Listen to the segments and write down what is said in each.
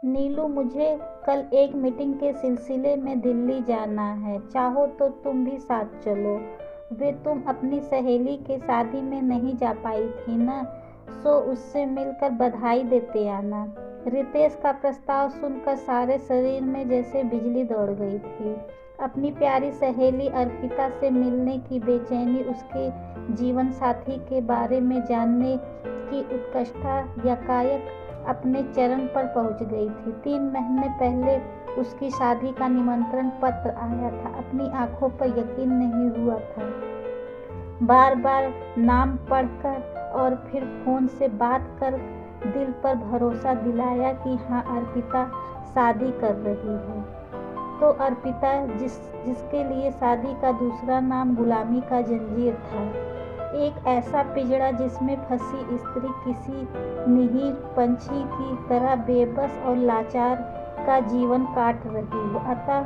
नीलू, मुझे कल एक मीटिंग के सिलसिले में दिल्ली जाना है। चाहो तो तुम भी साथ चलो। वे तुम अपनी सहेली के शादी में नहीं जा पाई थी ना, सो उससे मिलकर बधाई देते आना। रितेश का प्रस्ताव सुनकर सारे शरीर में जैसे बिजली दौड़ गई थी। अपनी प्यारी सहेली अर्पिता से मिलने की बेचैनी, उसके जीवन साथी के बारे में जानने की उत्कंठा यकायक अपने चरम पर पहुंच गई थी। 3 महीने पहले उसकी शादी का निमंत्रण पत्र आया था। अपनी आंखों पर यकीन नहीं हुआ था। बार बार नाम पढ़कर और फिर फोन से बात कर दिल पर भरोसा दिलाया कि हाँ, अर्पिता शादी कर रही है। तो अर्पिता जिसके लिए शादी का दूसरा नाम गुलामी का जंजीर था, एक ऐसा पिंजड़ा जिसमें फंसी स्त्री किसी निरीह पंछी की तरह बेबस और लाचार का जीवन काट रही हो, अतः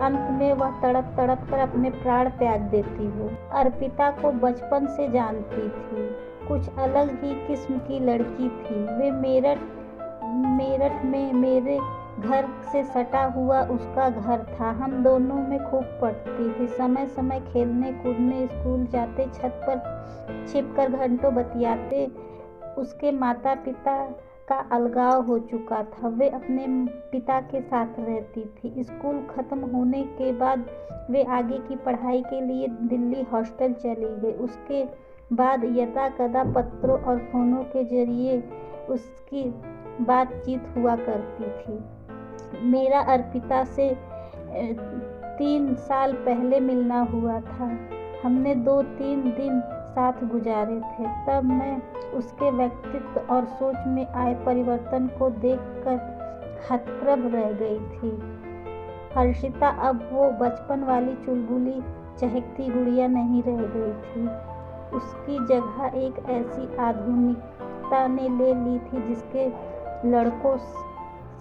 अंत में वह तड़प तड़प कर अपने प्राण त्याग देती हो। अर्पिता को बचपन से जानती थी, कुछ अलग ही किस्म की लड़की थी। वे मेरठ में मेरे घर से सटा हुआ उसका घर था। हम दोनों में खूब पढ़ती थी। समय समय खेलने कूदने स्कूल जाते, छत पर छिपकर घंटों बतियाते। उसके माता पिता का अलगाव हो चुका था। वे अपने पिता के साथ रहती थी। स्कूल खत्म होने के बाद वे आगे की पढ़ाई के लिए दिल्ली हॉस्टल चली गई। उसके बाद यदाकदा पत्रों और फोनों के जरिए उसकी बातचीत हुआ करती थी। मेरा अर्पिता से 3 साल पहले मिलना हुआ था। हमने 2-3 दिन साथ गुजारे थे। तब मैं उसके व्यक्तित्व और सोच में आए परिवर्तन को देखकर हतप्रभ रह गई थी। हर्षिता अब वो बचपन वाली चुलबुली चहकती गुड़िया नहीं रह गई थी। उसकी जगह एक ऐसी आधुनिकता ने ले ली थी जिसके लड़कों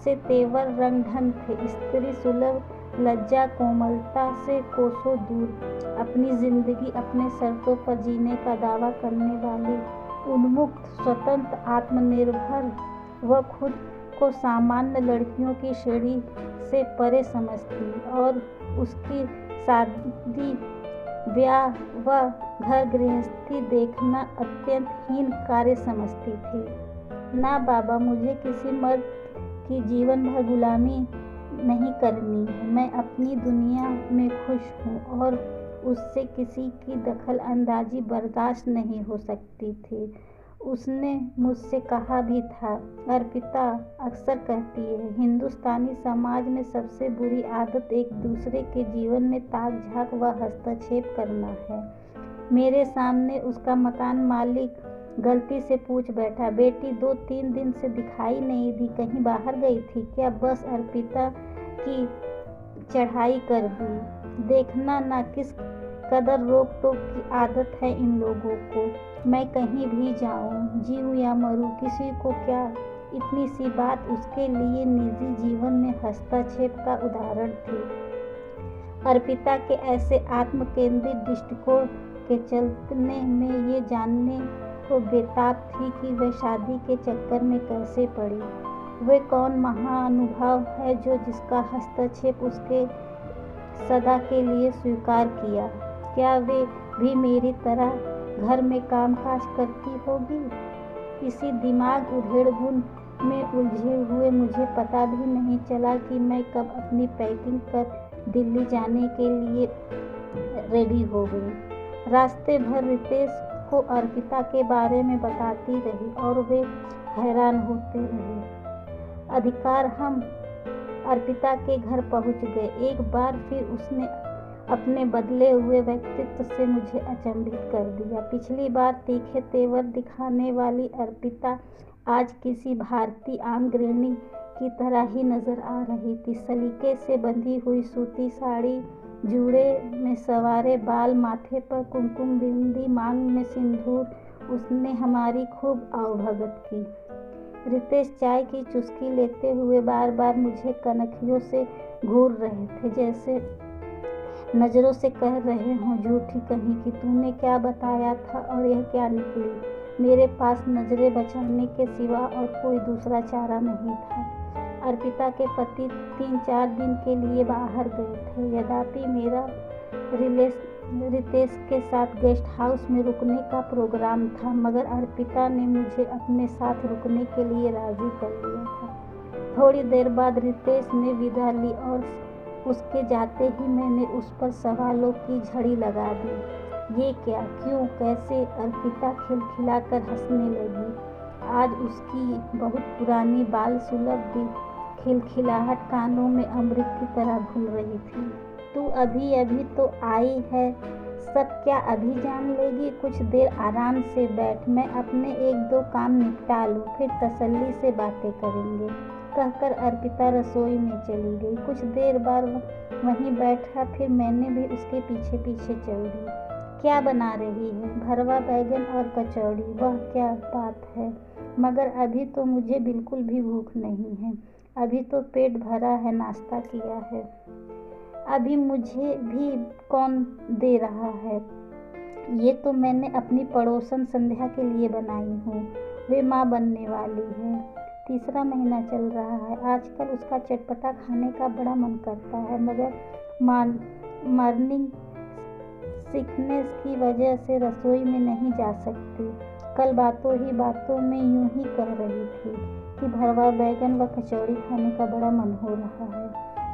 से तेवर रंग ढंग थे। स्त्री सुलभ लज्जा कोमलता से कोसों दूर, अपनी जिंदगी अपने शर्तों पर जीने का दावा करने वाली, उन्मुक्त, स्वतंत्र, आत्मनिर्भर, वह खुद को सामान्य लड़कियों की श्रेणी से परे समझती और उसकी शादी, ब्याह व घर गृहस्थी देखना अत्यंत हीन कार्य समझती थी। ना बाबा, मुझे किसी मर्द की जीवन भर गुलामी नहीं करनी है। मैं अपनी दुनिया में खुश हूँ और उससे किसी की दखल अंदाजी बर्दाश्त नहीं हो सकती थी। उसने मुझसे कहा भी था। अर्पिता अक्सर कहती है, हिंदुस्तानी समाज में सबसे बुरी आदत एक दूसरे के जीवन में ताक झांक व हस्तक्षेप करना है। मेरे सामने उसका मकान मालिक गलती से पूछ बैठा, बेटी 2-3 दिन से दिखाई नहीं दी, कहीं बाहर गई थी क्या? बस अर्पिता की चढ़ाई कर दी। देखना ना किस कदर रोक टोक की आदत है इन लोगों को। मैं कहीं भी जाऊं, जीऊं या मरूं, किसी को क्या? इतनी सी बात उसके लिए निजी जीवन में हस्तक्षेप का उदाहरण थी। अर्पिता के ऐसे आत्म केंद्रित दृष्टिकोण के चलने में ये जानने को बेताब थी कि वह शादी के चक्कर में कैसे पड़ी। वे कौन महानुभाव है जो जिसका हस्तक्षेप उसके सदा के लिए स्वीकार किया? क्या वे भी मेरी तरह घर में कामकाज करती होगी? इसी दिमाग उधेड़-बुन में उलझे हुए मुझे पता भी नहीं चला कि मैं कब अपनी पैकिंग कर दिल्ली जाने के लिए रेडी हो गई। रास्ते भर रितेश को अर्पिता के बारे में बताती रही और वे हैरान होते रहे। अधिकार हम अर्पिता के घर पहुंच गए। एक बार फिर उसने अपने बदले हुए व्यक्तित्व से मुझे अचंभित कर दिया। पिछली बार तीखे तेवर दिखाने वाली अर्पिता आज किसी भारतीय आम गृहिणी की तरह ही नजर आ रही थी। सलीके से बंधी हुई सूती साड़ी, जूड़े में सवारे बाल, माथे पर कुमकुम बिंदी, मांग में सिंदूर, उसने हमारी खूब आवभगत की। रितेश चाय की चुस्की लेते हुए बार बार मुझे कनखियों से घूर रहे थे, जैसे नजरों से कह रहे हों, झूठी कहीं कि तूने क्या बताया था और यह क्या निकली। मेरे पास नजरें बचाने के सिवा और कोई दूसरा चारा नहीं था। अर्पिता के पति 3-4 दिन के लिए बाहर गए थे। यद्यपि मेरा रितेश के साथ गेस्ट हाउस में रुकने का प्रोग्राम था, मगर अर्पिता ने मुझे अपने साथ रुकने के लिए राजी कर लिया था। थोड़ी देर बाद रितेश ने विदा ली और उसके जाते ही मैंने उस पर सवालों की झड़ी लगा दी। ये क्या, क्यों, कैसे? अर्पिता खिलखिलाकर हंसने लगी। आज उसकी बहुत पुरानी बाल सुलभ खिलखिलाहट कानों में अमृत की तरह घुल रही थी। तू अभी अभी तो आई है, सब क्या अभी जान लेगी? कुछ देर आराम से बैठ, मैं अपने 1-2 काम निपटा लूँ, फिर तसल्ली से बातें करेंगे, कहकर अर्पिता रसोई में चली गई। कुछ देर बाद वहीं बैठा, फिर मैंने भी उसके पीछे पीछे चल दी। क्या बना रही है? भरवा बैगन और कचौड़ी। वह क्या बात है, मगर अभी तो मुझे बिल्कुल भी भूख नहीं है। अभी तो पेट भरा है, नाश्ता किया है। अभी मुझे भी कौन दे रहा है? ये तो मैंने अपनी पड़ोसन संध्या के लिए बनाई हूँ, वे माँ बनने वाली है। 3रा महीना चल रहा है। आजकल उसका चटपटा खाने का बड़ा मन करता है, मगर मॉर्निंग सिकनेस की वजह से रसोई में नहीं जा सकती। कल बातों ही बातों में यूं ही कह रही थी कि भरवा बैगन व कचौड़ी खाने का बड़ा मन हो रहा है।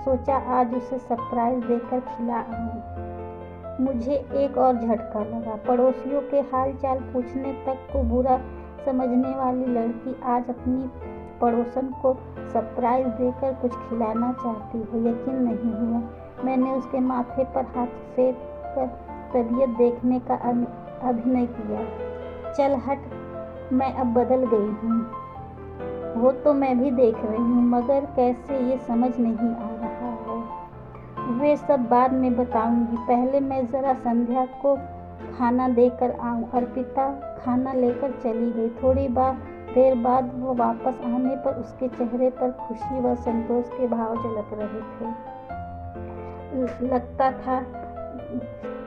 सोचा आज उसे सरप्राइज देकर खिला आऊं। मुझे एक और झटका लगा। पड़ोसियों के हाल चाल पूछने तक को बुरा समझने वाली लड़की आज अपनी पड़ोसन को सरप्राइज देकर कुछ खिलाना चाहती है। यकीन नहीं हुआ। मैंने उसके माथे पर हाथ फेर कर तबीयत देखने का अभिनय किया। चल हट, मैं अब बदल गई हूँ। वो तो मैं भी देख रही हूँ, मगर कैसे ये समझ नहीं आ रहा है। वे सब बाद में बताऊंगी, पहले मैं ज़रा संध्या को खाना देकर आऊँ। अर्पिता खाना लेकर चली गई। थोड़ी देर बाद वो वापस आने पर उसके चेहरे पर खुशी व संतोष के भाव झलक रहे थे। लगता था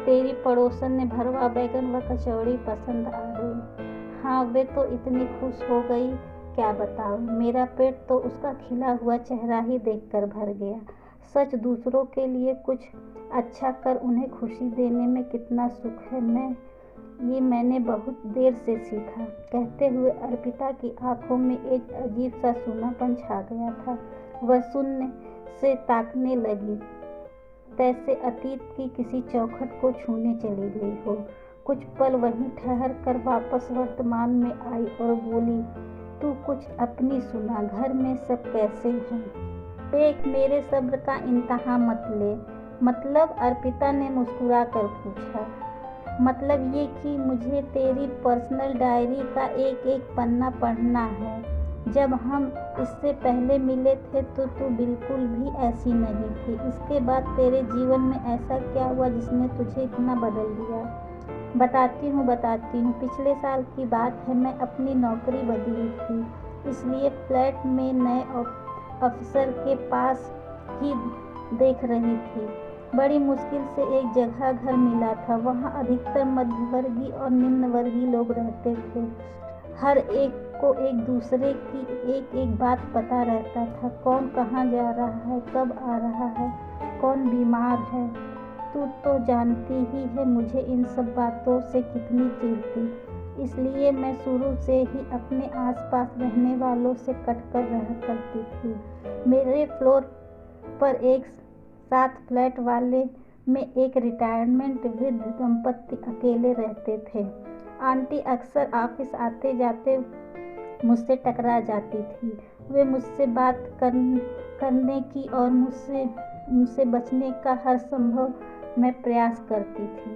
तेरी पड़ोसन ने भरवा बैगन व कचौड़ी पसंद आ गई। हाँ, वे तो इतनी खुश हो गई, क्या बताऊं। मेरा पेट तो उसका खिला हुआ चेहरा ही देखकर भर गया। सच, दूसरों के लिए कुछ अच्छा कर उन्हें खुशी देने में कितना सुख है, मैंने बहुत देर से सीखा। कहते हुए अर्पिता की आंखों में एक अजीब सा सूनापन छा गया था। वह शून्य से ताकने लगी, तैसे अतीत की किसी चौखट को छूने चली गई हो। कुछ पल वहीं ठहर कर वापस वर्तमान में आई और बोली, तू कुछ अपनी सुना, घर में सब कैसे हैं? देख, मेरे सब्र का इंतहा मत ले। मतलब? अर्पिता ने मुस्कुरा कर पूछा। मतलब ये कि मुझे तेरी पर्सनल डायरी का एक पन्ना पढ़ना है। जब हम इससे पहले मिले थे तो तू बिल्कुल भी ऐसी नहीं थी। इसके बाद तेरे जीवन में ऐसा क्या हुआ जिसने तुझे इतना बदल दिया? बताती हूँ। पिछले साल की बात है, मैं अपनी नौकरी बदली थी, इसलिए फ्लैट में नए अफसर के पास ही देख रही थी। बड़ी मुश्किल से एक जगह घर मिला था। वहाँ अधिकतर मध्यवर्गीय और निम्नवर्गीय लोग रहते थे। हर एक को एक दूसरे की एक बात पता रहता था। कौन कहाँ जा रहा है, कब आ रहा है, कौन बीमार है। तू तो जानती ही है मुझे इन सब बातों से कितनी चिढ़ थी। इसलिए मैं शुरू से ही अपने आसपास रहने वालों से कटकर रहा करती थी। मेरे फ्लोर पर एक साथ फ्लैट वाले में एक रिटायरमेंट वृद्ध दंपत्ति अकेले रहते थे। आंटी अक्सर ऑफिस आते जाते मुझसे टकरा जाती थी। वे मुझसे बात करने की और मुझसे बचने का हर संभव मैं प्रयास करती थी।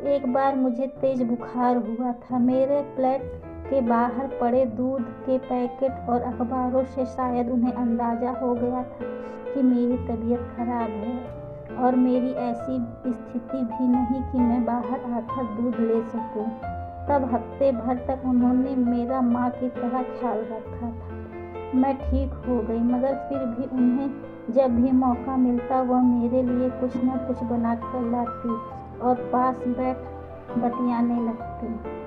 एक बार मुझे तेज बुखार हुआ था। मेरे फ्लैट के बाहर पड़े दूध के पैकेट और अखबारों से शायद उन्हें अंदाजा हो गया था कि मेरी तबीयत खराब है और मेरी ऐसी स्थिति भी नहीं कि मैं बाहर आकर दूध ले सकूं। तब हफ्ते भर तक उन्होंने मेरा माँ की तरह ख्याल रखा था। मैं ठीक हो गई, मगर फिर भी उन्हें जब भी मौका मिलता वह मेरे लिए कुछ न कुछ बना कर लाती और पास बैठ बतियाने लगती।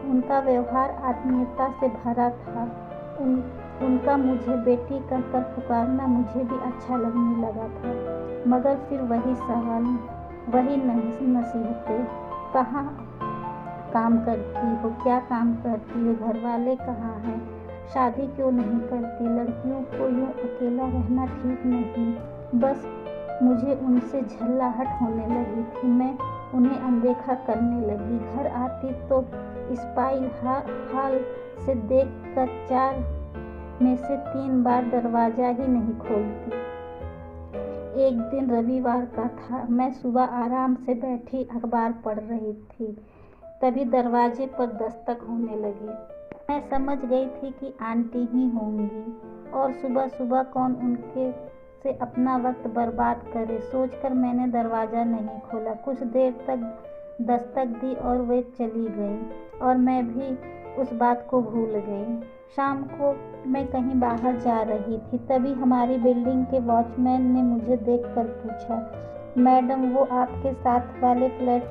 उनका व्यवहार आत्मीयता से भरा था। उनका मुझे बेटी कहकर पुकारना मुझे भी अच्छा लगने लगा था। मगर फिर वही सवाल, वही नसीहतें, कहाँ काम करती हो, क्या काम करती हो, घर वाले कहाँ हैं, शादी क्यों नहीं करती, लड़कियों को यूँ अकेला रहना ठीक नहीं। बस मुझे उनसे झल्लाहट होने लगी थी। मैं उन्हें अनदेखा करने लगी। घर आती तो स्पाइल हाल से देखकर 4 में से 3 बार दरवाज़ा ही नहीं खोलती। एक दिन रविवार का था। मैं सुबह आराम से बैठी अखबार पढ़ रही थी, तभी दरवाजे पर दस्तक होने लगी। मैं समझ गई थी कि आंटी ही होंगी, और सुबह सुबह कौन उनके से अपना वक्त बर्बाद करे, सोचकर मैंने दरवाज़ा नहीं खोला। कुछ देर तक दस्तक दी और वे चली गईं, और मैं भी उस बात को भूल गई। शाम को मैं कहीं बाहर जा रही थी, तभी हमारी बिल्डिंग के वॉचमैन ने मुझे देखकर पूछा, मैडम, वो आपके साथ वाले फ्लैट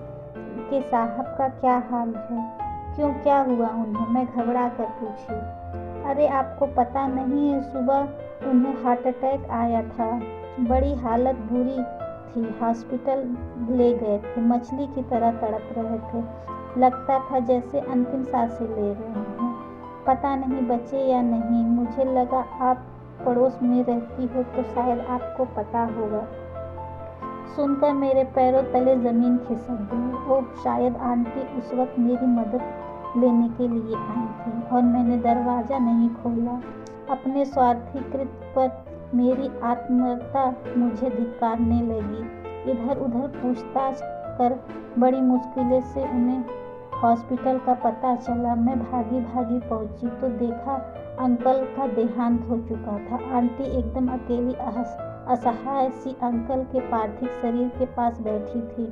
के साहब का क्या हाल है? क्यों, क्या हुआ उन्हें? मैं घबरा कर पूछी। अरे आपको पता नहीं है, सुबह उन्हें हार्ट अटैक आया था, बड़ी हालत बुरी थी, हॉस्पिटल ले गए थे, मछली की तरह तड़प रहे थे, लगता था जैसे अंतिम सांसें ले रहे हैं, पता नहीं बचे या नहीं। मुझे लगा आप पड़ोस में रहती हो तो शायद आपको पता होगा। सुनकर मेरे पैरों तले ज़मीन खिसक गई। ओह, शायद आंटी उस वक्त मेरी मदद लेने के लिए आई थी, और मैंने दरवाज़ा नहीं खोला। अपने स्वार्थी कृत्य पर मेरी आत्मीयता मुझे धिक्कारने लगी। इधर उधर पूछताछ कर बड़ी मुश्किल से उन्हें हॉस्पिटल का पता चला। मैं भागी भागी पहुंची तो देखा अंकल का देहांत हो चुका था। आंटी एकदम अकेली असहाय सी अंकल के पार्थिव शरीर के पास बैठी थी।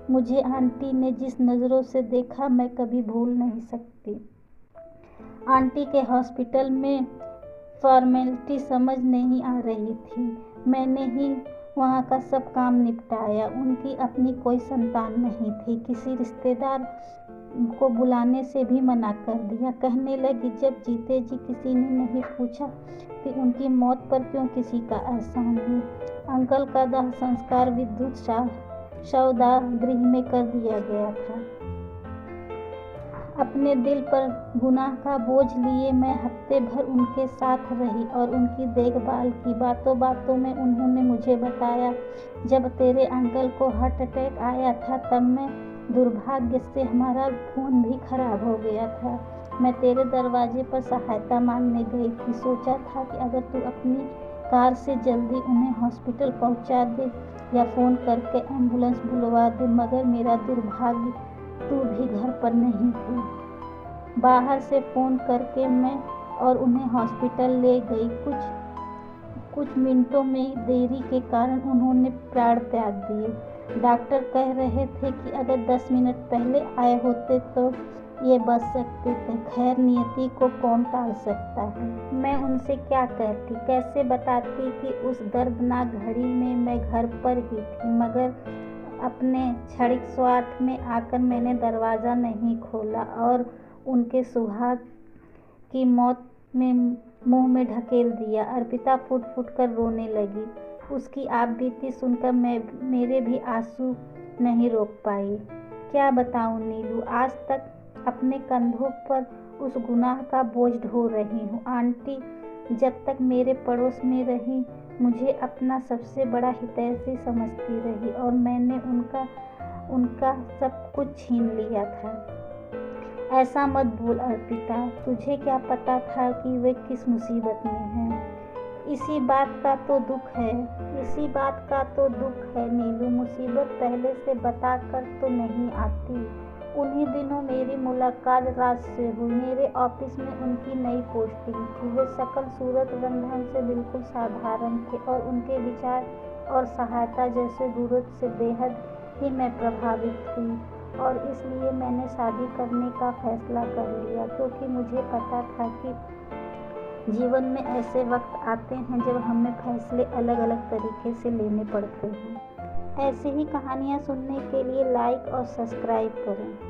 मुझे आंटी ने जिस नज़रों से देखा मैं कभी भूल नहीं सकती। आंटी के हॉस्पिटल में फॉर्मेलिटी समझ नहीं आ रही थी। मैंने ही वहाँ का सब काम निपटाया। उनकी अपनी कोई संतान नहीं थी। किसी रिश्तेदार को बुलाने से भी मना कर दिया। कहने लगी, जब जीते जी किसी ने नहीं पूछा कि उनकी मौत पर क्यों किसी का एहसान है। अंकल का दाह संस्कार विद्युत शवदाह गृह में कर दिया गया था। अपने दिल पर गुनाह का बोझ लिए मैं हफ्ते भर उनके साथ रही और उनकी देखभाल की। बातों बातों में उन्होंने मुझे बताया, जब तेरे अंकल को हार्ट अटैक आया था तब मैं दुर्भाग्य से हमारा फोन भी खराब हो गया था। मैं तेरे दरवाजे पर सहायता मांगने गई थी। सोचा था कि अगर तू अपनी कार से जल्दी उन्हें हॉस्पिटल पहुंचा दे या फ़ोन करके एम्बुलेंस बुलवा दे, मगर मेरा दुर्भाग्य तू भी घर पर नहीं थी। बाहर से फ़ोन करके मैं और उन्हें हॉस्पिटल ले गई। कुछ मिनटों में देरी के कारण उन्होंने प्राण त्याग दिए। डॉक्टर कह रहे थे कि अगर 10 मिनट पहले आए होते तो ये बच सकते थे। खैर, नियति को कौन टाल सकता है। मैं उनसे क्या कहती, कैसे बताती कि उस दर्दनाक घड़ी में मैं घर पर ही थी, मगर अपने क्षणिक स्वार्थ में आकर मैंने दरवाज़ा नहीं खोला और उनके सुहाग की मौत में मुंह में ढकेल दिया। अर्पिता फुट फुट कर रोने लगी। उसकी आपबीती सुनकर मेरे भी आंसू नहीं रोक पाई। क्या बताऊं नीलू, आज तक अपने कंधों पर उस गुनाह का बोझ ढो रही हूँ। आंटी जब तक मेरे पड़ोस में रही मुझे अपना सबसे बड़ा हितैषी समझती रही और मैंने उनका सब कुछ छीन लिया था। ऐसा मत बोल अर्पिता, तुझे क्या पता था कि वे किस मुसीबत में हैं। इसी बात का तो दुख है नीलू। मुसीबत पहले से बता कर तो नहीं आती। उन्हीं दिनों मेरी मुलाकात राज से हुई। मेरे ऑफिस में उनकी नई पोस्टिंग थी। वे शकल सूरत रंग ढंग से बिल्कुल साधारण थे और उनके विचार और सहायता जैसे गुरुत्व से बेहद ही मैं प्रभावित हुई, और इसलिए मैंने शादी करने का फैसला कर लिया, क्योंकि मुझे पता था कि जीवन में ऐसे वक्त आते हैं जब हमें फैसले अलग अलग तरीके से लेने पड़ते हैं। ऐसी ही कहानियाँ सुनने के लिए लाइक और सब्सक्राइब करें।